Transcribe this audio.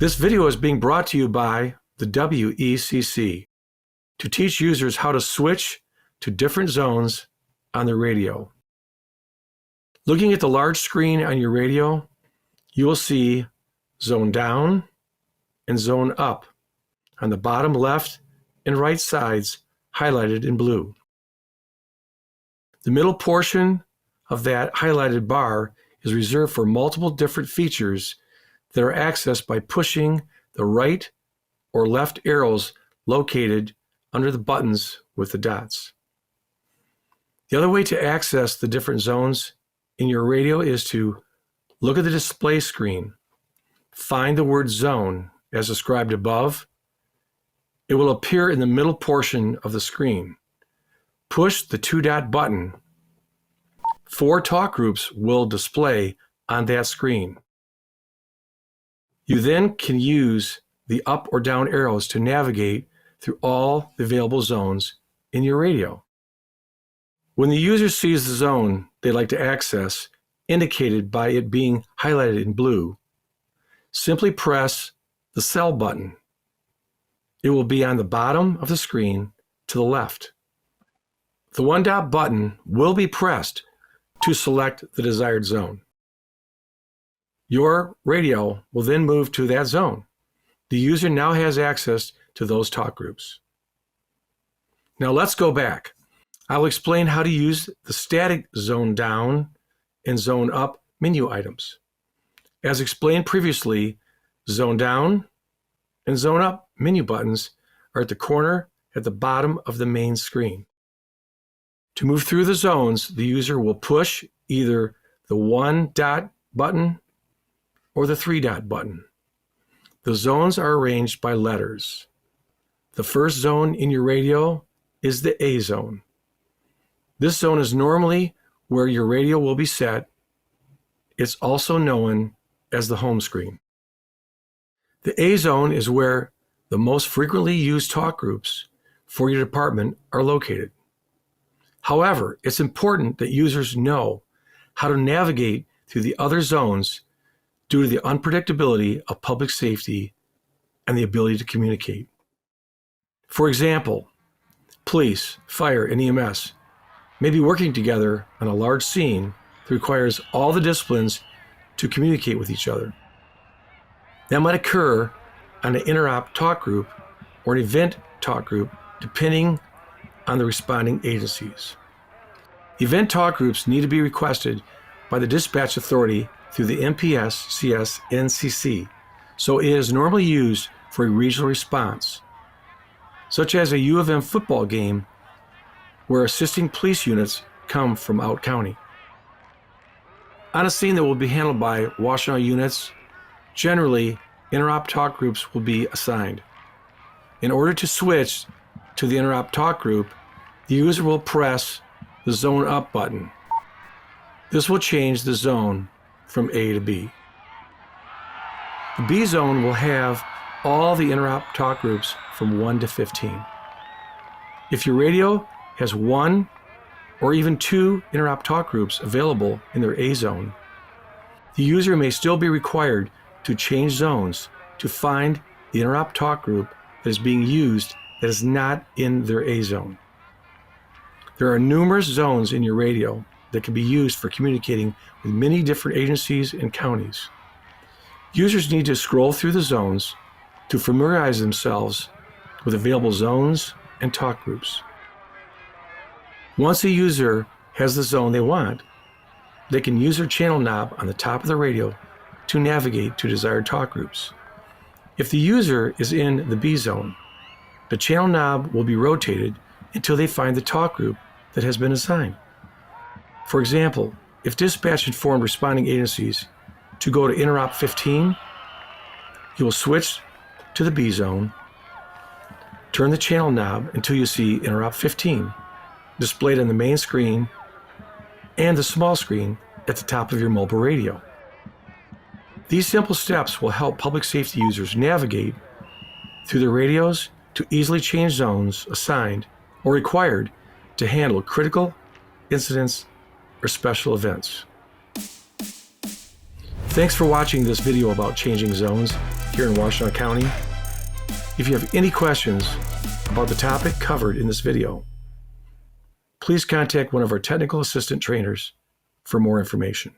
This video is being brought to you by the WECC to teach users how to switch to different zones on the radio. Looking at the large screen on your radio, you will see zone down and zone up on the bottom left and right sides highlighted in blue. The middle portion of that highlighted bar is reserved for multiple different features that are accessed by pushing the right or left arrows located under the buttons with the dots. The other way to access the different zones in your radio is to look at the display screen, find the word zone as described above. It will appear in the middle portion of the screen. Push the 2-dot button. 4 talk groups will display on that screen. You then can use the up or down arrows to navigate through all the available zones in your radio. When the user sees the zone they'd like to access, indicated by it being highlighted in blue, simply press the cell button. It will be on the bottom of the screen to the left. The 1-dot button will be pressed to select the desired zone. Your radio will then move to that zone. The user now has access to those talk groups. Now let's go back. I'll explain how to use the static zone down and zone up menu items. As explained previously, zone down and zone up menu buttons are at the corner at the bottom of the main screen. To move through the zones, the user will push either the 1-dot button or the 3-dot button. The zones are arranged by letters. The first zone in your radio is the A zone. This zone is normally where your radio will be set. It's also known as the home screen. The A zone is where the most frequently used talk groups for your department are located. However, it's important that users know how to navigate through the other zones due to the unpredictability of public safety and the ability to communicate. For example, police, fire, and EMS may be working together on a large scene that requires all the disciplines to communicate with each other. That might occur on an interop talk group or an event talk group, depending on the responding agencies. Event talk groups need to be requested by the dispatch authority through the MPS-CS NCC, so it is normally used for a regional response, such as a U of M football game where assisting police units come from out county. On a scene that will be handled by Washtenaw units, generally interop talk groups will be assigned. In order to switch to the interop talk group, the user will press the zone up button. This will change the zone from A to B. The B zone will have all the interop talk groups from 1 to 15. If your radio has 1 or even 2 interop talk groups available in their A zone, the user may still be required to change zones to find the interop talk group that is being used that is not in their A zone. There are numerous zones in your radio that can be used for communicating with many different agencies and counties. Users need to scroll through the zones to familiarize themselves with available zones and talk groups. Once a user has the zone they want, they can use their channel knob on the top of the radio to navigate to desired talk groups. If the user is in the B zone, the channel knob will be rotated until they find the talk group that has been assigned. For example, if dispatch informed responding agencies to go to interop 15, you will switch to the B zone, turn the channel knob until you see interop 15 displayed on the main screen and the small screen at the top of your mobile radio. These simple steps will help public safety users navigate through their radios to easily change zones assigned or required to handle critical incidents or special events. Thanks for watching this video about changing zones here in Washtenaw County. If you have any questions about the topic covered in this video, please contact one of our technical assistant trainers for more information.